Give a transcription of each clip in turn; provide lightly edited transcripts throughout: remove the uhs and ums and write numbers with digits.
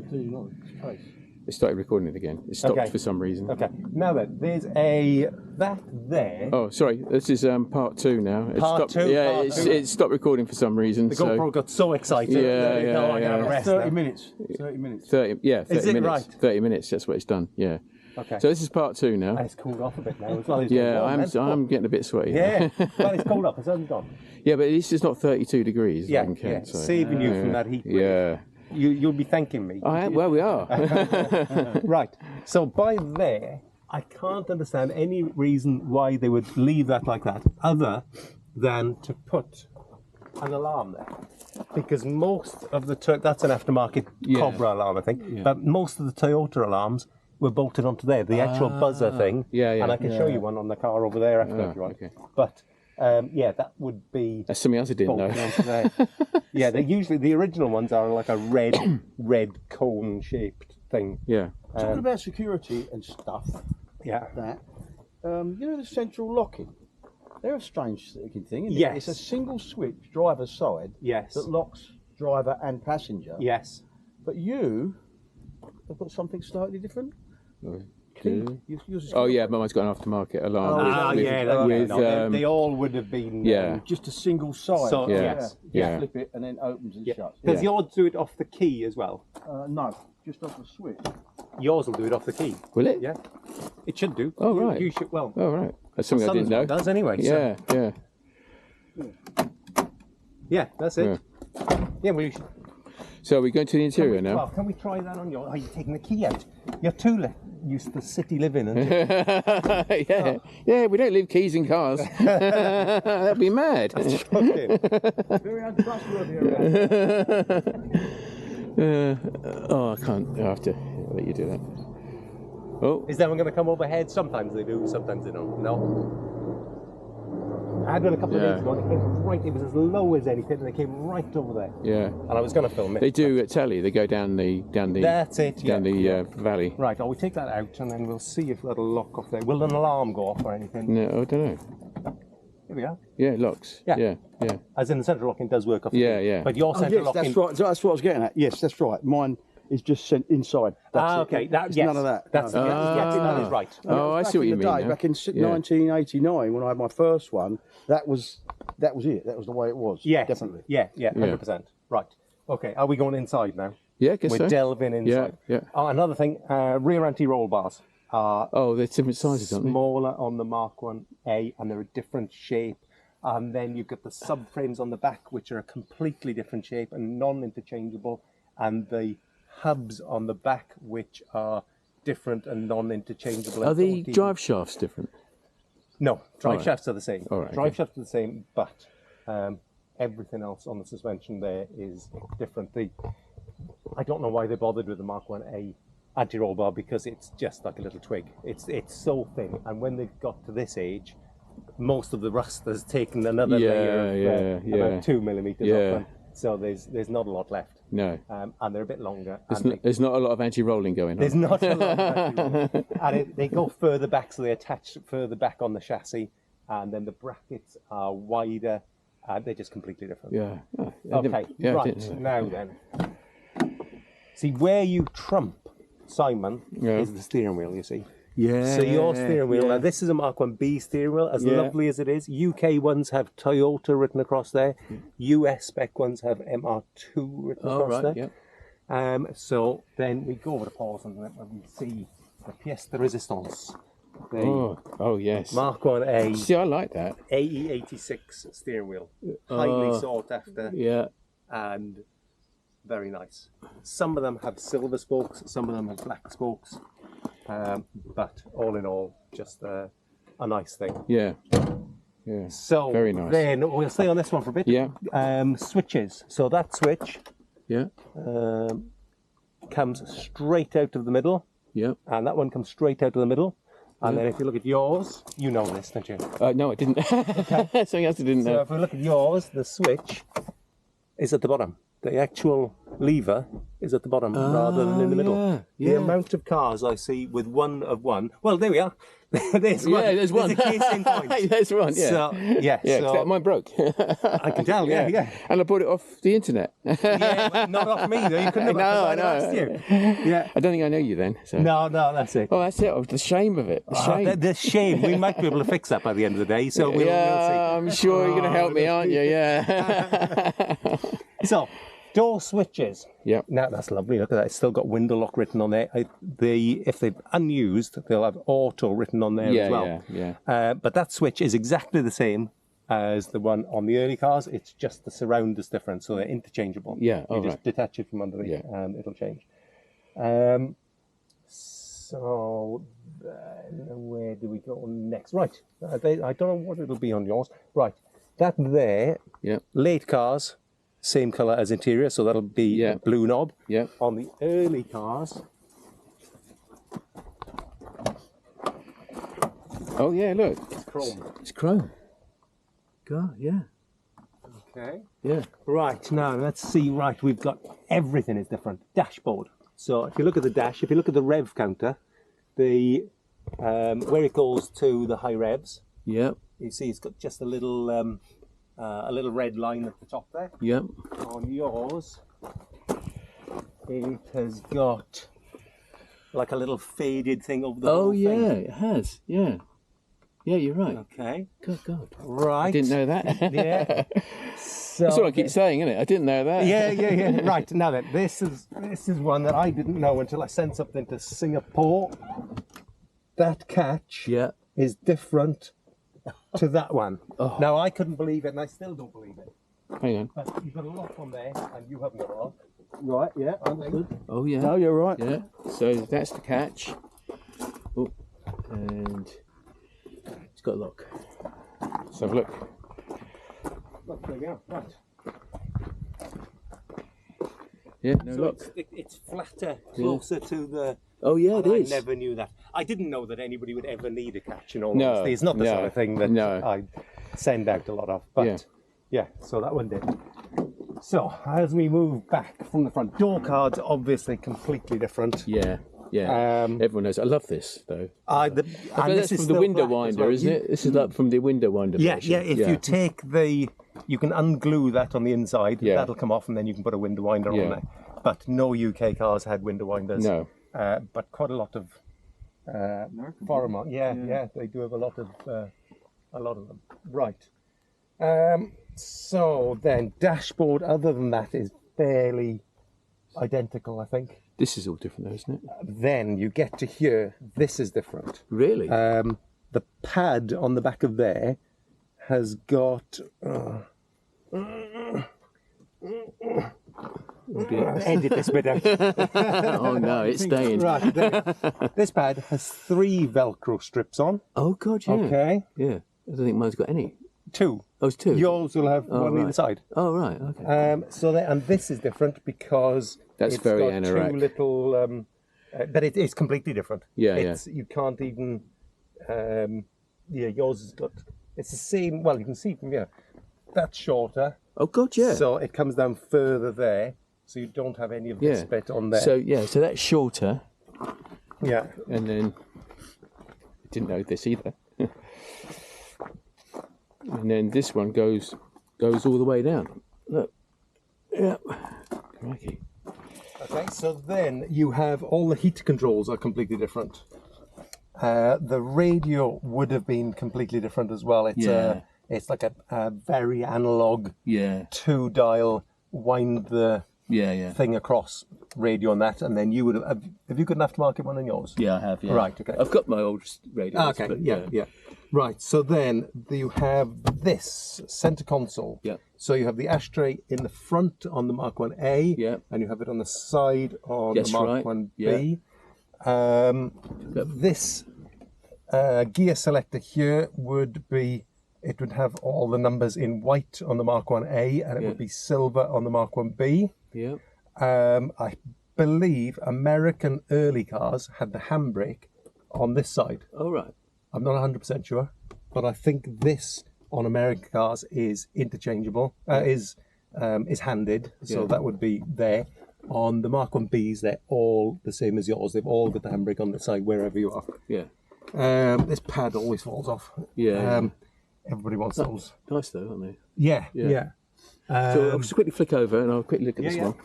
do you know? It's case. It started recording it again. It stopped for some reason. Okay. Now then, there's that there. Oh, sorry. This is part 2 now. It Part stopped, 2. Yeah, part two. it stopped recording for some reason. The GoPro got so excited. Yeah. 30 minutes. 30 minutes. 30 Is it minutes. right? 30 minutes. That's what it's done. Yeah. Okay. So this is part 2 now. And it's cooled off a bit now as well. I'm getting a bit sweaty. Yeah. Well, it's cooled up. It's only gone. Yeah, but this is not 32 degrees. Yeah. I can, so. Saving you from that heat. Yeah. You'll be thanking me. Well, we are. Right. So by there, I can't understand any reason why they would leave that like that, other than to put an alarm there. Because most of the that's an aftermarket Cobra alarm, I think. Yeah. But most of the Toyota alarms were bolted onto there, the actual buzzer thing. Yeah. And I can show you one on the car over there after if you want. Okay. But that would be. That's something else I didn't know. There. Yeah, they usually the original ones are like a red cone shaped thing. Yeah. Talking about security and stuff. Yeah. That. You know the central locking. They're a strange looking thing, isn't it? Yes. It's a single switch driver's side. Yes. That locks driver and passenger. Yes. But you have got something slightly different. Key. Oh yeah, but mine's got an aftermarket alarm. They all would have been. Just a single side. So, yes. You flip it and then opens and shuts. Does yours do it off the key as well? No, just off the switch. Yours will do it off the key. Will it? Yeah. It should do. Oh right. You should. Well. Oh right. That's something I didn't know. It does anyway. Yeah. So. Yeah. Yeah. That's it. Yeah. Well, you should. So are we going to the interior now? Well, can we try that on your? Are you taking the key out? You're too used to city living, aren't you? Yeah. We don't leave keys in cars. That'd be mad. Okay. Very untrustworthy I can't. I have to let you do that. Oh. Is that one going to come overhead? Sometimes they do. Sometimes they don't. No. I had one a couple of days ago, and it came right. It was as low as anything, and it came right over there. Yeah. And I was going to film it. They do at telly. They go down the. That's it. Down the valley. Right. I'll take that out, and then we'll see if that'll lock off there. Will an alarm go off or anything? No, I don't know. Here we are. Yeah, it locks. Yeah. As in the central locking does work off. Yeah. But your central locking. That's right. That's what I was getting at. Yes, that's right. Mine is just sent inside. That's okay. Yes. None of that. That's no. yes, that is right. Oh, I see what you mean. Back in 1989, when I had my first one, that was it. That was the way it was. Yeah, definitely. Yeah, 100%. Right. Okay. Are we going inside now? Yeah, I guess We're delving inside. Yeah. Oh, another thing. Rear anti-roll bars are. They're different sizes, aren't they? Smaller on the MK1a, and they're a different shape. And then you've got the subframes on the back, which are a completely different shape and non-interchangeable, and the hubs on the back, which are different and non-interchangeable. Are the drive shafts different? No, drive shafts are the same. All right, drive shafts are the same, but everything else on the suspension there is different. I don't know why they bothered with the MK1a anti-roll bar, because it's just like a little twig. It's so thin, and when they've got to this age, most of the rust has taken another layer of about 2 millimeters off them. So there's not a lot left. No. And they're a bit longer. There's not a lot of anti-rolling going on. There's not a lot of anti-rolling. And they go further back, so they attach further back on the chassis, and then the brackets are wider. They're just completely different. Yeah. Okay, right, now then. See, where you trump Simon is the steering wheel, you see. Yeah. So your steering wheel, now this is a MK1b steering wheel, as lovely as it is. UK ones have Toyota written across there. US spec ones have MR2 written across there. Yeah. So then we go over to Paul's and we see the pièce de résistance. Oh yes. MK1a. See, I like that. AE86 steering wheel. Highly sought after. Yeah. And very nice. Some of them have silver spokes, some of them have black spokes. But all in all, just a nice thing. Yeah. So very nice. Then we'll stay on this one for a bit. Yeah. Switches. So that switch comes straight out of the middle. Yeah. And that one comes straight out of the middle. And then if you look at yours, you know this, don't you? No, I didn't. Something else I didn't know. So if we look at yours, the switch is at the bottom. The actual lever is at the bottom rather than in the middle. Yeah, The yeah. amount of cars I see with one of one. Well, there we are. There's one. Yeah, there's one. a case in point. There's one, yeah. So, yeah, Yeah, 'cause so mine broke. I can tell, yeah. And I bought it off the internet. Yeah, well, not off me though. You couldn't have. No, I know. Asked you. Yeah. I don't think I know you then. So. No, that's it. Oh, that's it. Oh, the shame of it. The shame. The shame. We might be able to fix that by the end of the day. So we'll see. I'm sure you're going to help me, aren't you? Yeah. So, door switches. Yep. Now that's lovely. Look at that. It's still got window lock written on there. If they're unused, they'll have auto written on there as well. Yeah. But that switch is exactly the same as the one on the early cars. It's just the surround is different, so they're interchangeable. Yeah. You just detach it from underneath, and it'll change. So then where do we go next? Right. I don't know what it'll be on yours. Right. That there. Yeah. Late cars. Same colour as interior, so that'll be a blue knob. Yeah. On the early cars. Oh yeah, look. It's chrome. It's chrome. God, yeah. Okay. Yeah. Right, now let's see. Right, we've got everything is different. Dashboard. So if you look at the dash, if you look at the rev counter, the where it goes to the high revs, Yep. you see it's got just a little red line at the top there. Yep. On yours, it has got like a little faded thing over the Oh whole yeah, thing. it has. Yeah. Yeah, you're right. Okay. God. Right. I didn't know that. Yeah. So That's what I keep saying, isn't it? I didn't know that. Yeah. Right. Now then, this is one that I didn't know until I sent something to Singapore. That catch is different to that one. Oh. Now I couldn't believe it, and I still don't believe it. Hang on. But you've got a lock on there, and you haven't got a lock. Right, yeah, understood. Oh yeah. No, you're right. Yeah. So that's the catch. Oh, and it's got a lock. Let's have a look. Look, there we are. Right. Yeah, no So lock. it's flatter, closer to the. Oh yeah, it I is. never knew that. I didn't know that anybody would ever need a catch in all No, honesty. It's not the no, sort of thing that no. I send out a lot of. But yeah, so that one did. So as we move back from the front, door cards obviously completely different. Yeah. Everyone knows. I love this though. And That's from the window winder, isn't it? This is like from the window winder. Yeah, version. yeah. If you take you can unglue that on the inside. Yeah. That'll come off, and then you can put a window winder on there. But no UK cars had window winders. No. But quite a lot of foreign. Yeah, they do have a lot of them. Right. So then, dashboard. Other than that, is fairly identical, I think. This is all different though, isn't it? Then you get to here. This is different. Really? The pad on the back of there has got. Edit this bit out. Oh no, it's staying. Right, this pad has 3 Velcro strips on. Oh god, yeah. Okay. Yeah. I don't think mine's got any. 2. Oh, it's 2. Yours will have one either side. Oh right, okay. And this is different because That's it's very got anorak. 2 little. But it's completely different. Yeah. You can't even. Yours has got. It's the same. Well, you can see from here. That's shorter. Oh god, yeah. So it comes down further there, so you don't have any of this bit on there. So that's shorter. Yeah. And then I didn't know this either. And then this one goes all the way down. Look. Yeah. Crikey. Okay, so then you have all the heat controls are completely different. The radio would have been completely different as well. It's like a very analog 2-dial wind the thing across radio on that, and then you would have you got an aftermarket one on yours? Yeah, I have. Yeah. Right. Okay. I've got my old radio. Okay. Yeah. Right. So then you have this center console. Yeah. So you have the ashtray in the front on the Mark 1A. Yeah. And you have it on the side on the Mark 1B. Yeah. This gear selector here would be. It would have all the numbers in white on the Mark 1A, and it would be silver on the Mark 1B. Yeah. I believe American early cars had the handbrake on this side. Oh right. I'm not 100% sure, but I think this on American cars is interchangeable, is handed, so that would be there. On the Mark 1Bs, they're all the same as yours. They've all got the handbrake on the side wherever you are. Yeah. This pad always falls off. Yeah. Everybody wants those. Nice though, aren't they? Yeah. So I'll just quickly flick over and I'll quickly look at this one.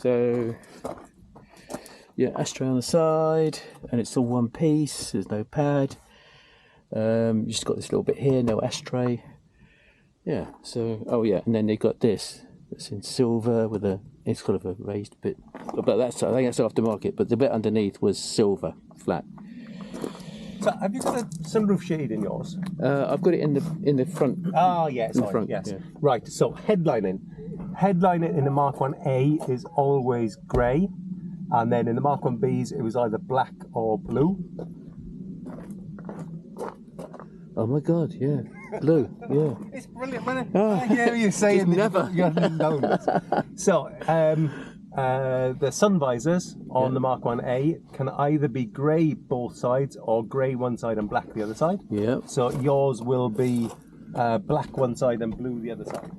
So, yeah, ashtray on the side, and it's all one piece. There's no pad. You just got this little bit here, no ashtray. Yeah. So, oh yeah, and then they got this. It's in silver with it's kind of a raised bit, but I think that's aftermarket. But the bit underneath was silver, flat. So, have you got a sunroof shade in yours? I've got it in the front. Oh, yeah, sorry. front, Yes. yeah. Right. So, headlining in the Mark 1A is always grey, and then in the Mark 1Bs it was either black or blue. Oh my God! Yeah, blue. Yeah. It's brilliant, man. I hear you saying never. You haven't known this. So, the sun visors on the Mark 1A can either be grey both sides or grey one side and black the other side. Yeah. So yours will be black one side and blue the other side.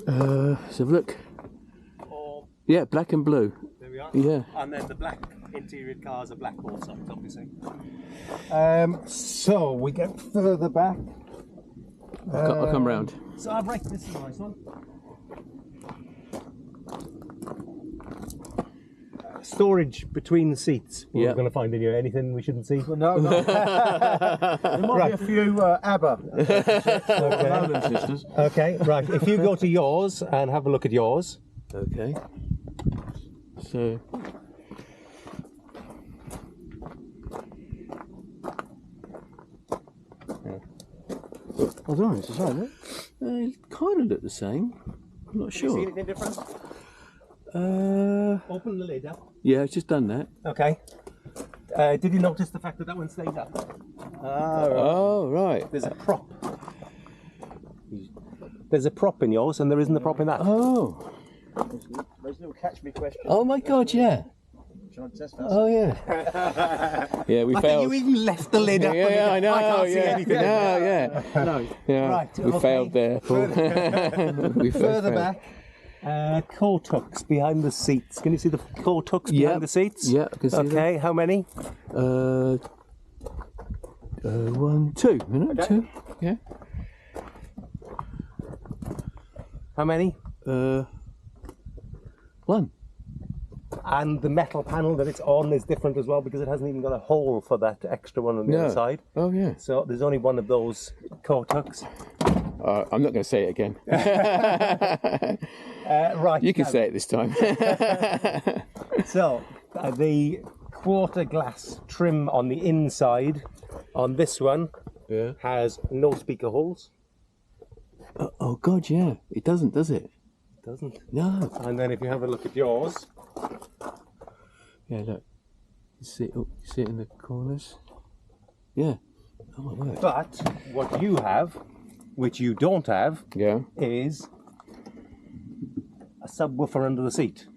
Let's have a look. Or, Yeah, black and blue. there we are. Yeah. And then the black interior cars are black both sides, obviously. So we get further back. I'll come round. So right, this is a nice one. Storage between the seats. We're going to find in here anything we shouldn't see. No. There might be a few ABBA Nolan sisters. Okay, right. If you go to yours and have a look at yours. Okay. So. I don't know, it's the same, isn't it? They kind of look the same. I'm not sure. See anything different? Open the lid up. Yeah, I've just done that. Okay. Did you notice the fact that that one stays up? Oh, right. There's a prop. There's a prop in yours, and there isn't a prop in that. Oh. Those little catch me questions. Oh my God, yeah. Shall I test that? Oh yeah. Yeah, we I failed. think you even left the lid up. Yeah, I know. I can't see yeah. anything. No, yeah. No. Yeah. Right, We okay. failed there. Paul. We Further failed. back, coat hooks behind the seats. Can you see the coat hooks behind the seats? Yeah, I can see Okay, how many? them. 1, 2. Minute, Okay. 2. Yeah. How many? 1. And the metal panel that it's on is different as well because it hasn't even got a hole for that extra one on the other side. Oh yeah. So there's only one of those coat hooks. I'm not going to say it again. Right. You can now, say it this time. So the quarter glass trim on the inside on this one Yeah. has no speaker holes. Oh God, yeah. It doesn't, does it? Doesn't. No. And then if you have a look at yours, Yeah, look. You see it in the corners? Yeah. Oh my word. but what you have, which you don't have, Yeah. is a subwoofer under the seat.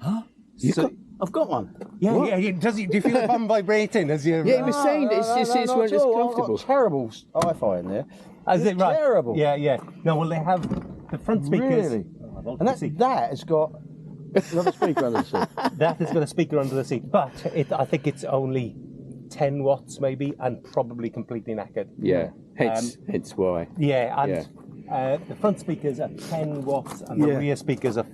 I've got one. Yeah, What? yeah. Do you feel the bum vibrating as you? Yeah, he was saying that it's not when at it's all. I've comfortable. got terrible hi-fi in there. Is it right? Terrible. Yeah, yeah. No, well, they have the front speakers. Really? Oh, And that has got another speaker under the seat. that has got a speaker under the seat, but I think it's only 10 watts maybe, and probably completely knackered. Yeah. Hence why. Yeah, and the front speakers are 10 watts, and the rear speakers are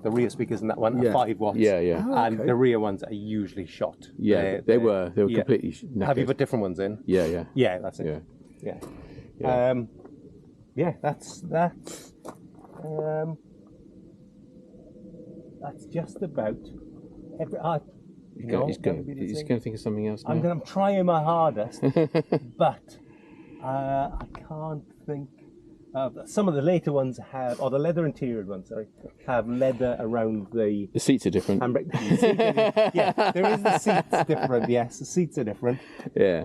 in that one are 5 watts. Yeah, yeah. And the rear ones are usually shot. Yeah, they were completely knackered. Have you put different ones in? Yeah, yeah. Yeah, that's it. Yeah. Yeah. That's just about every. He's going to think of something else now. I'm trying my hardest, but I can't think. Some of the later ones have, or the leather interior ones, sorry, have leather around the The seats are different. handbrake. Yeah, there is the seats different. Yes, the seats are different. Yeah.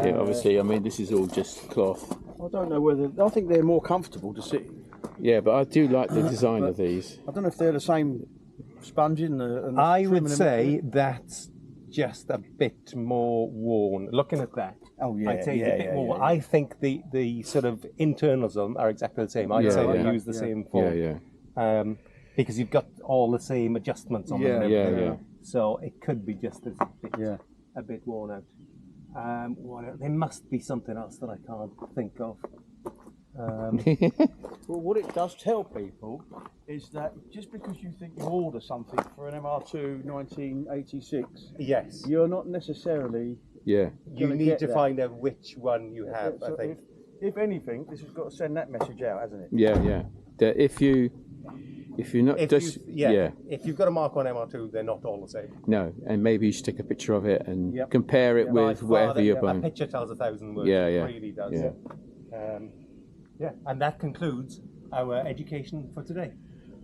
Yeah, Obviously, I mean, this is all just cloth. I don't know whether I think they're more comfortable to sit. Yeah, but I do like the design of these. I don't know if they're the same sponging. And I trim would and say that's just a bit more worn. Looking at that, Oh yeah, I'd say it's a bit more. I think the sort of internals of them are exactly the same. I'd Yeah, say yeah. they use the same form. Yeah, because you've got all the same adjustments on them. And Yeah, everything. yeah. So it could be just a bit, Yeah. a bit worn out. There must be something else that I can't think of. Well, what it does tell people is that just because you think you order something for an MR2 1986, Yes, you're not necessarily. Yeah. you gonna need get to that. find out which one you have. I So think. if anything, this has got to send that message out, hasn't it? Yeah, yeah. That if you're not just If you've got a Mark 1 MR2, they're not all the same. no, and maybe you should take a picture of it and Yep. compare it Yep. with whatever you're A buying. picture tells 1,000 words. Yeah, yeah. It really does. Yeah. And that concludes our education for today.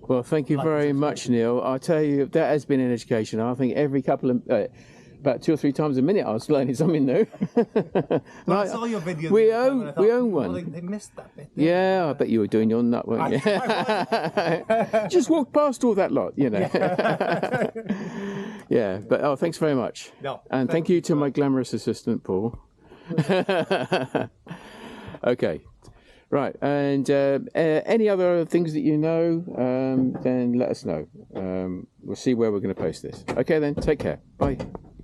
Well, thank you Like very this much, Neil. I tell you, that has been an education. I think every couple of about 2 or 3 times a minute, I was learning something new. Well, I saw your videos. We and own I thought, one. well, they missed that bit. didn't Yeah, I bet you were doing your nut, weren't you? Just walk past all that lot, you know. Yeah, but thanks very much. No, And thank you to my glamorous assistant, Paul. Okay, right. And any other things that you know, then let us know. We'll see where we're going to post this. Okay, then. Take care. Bye.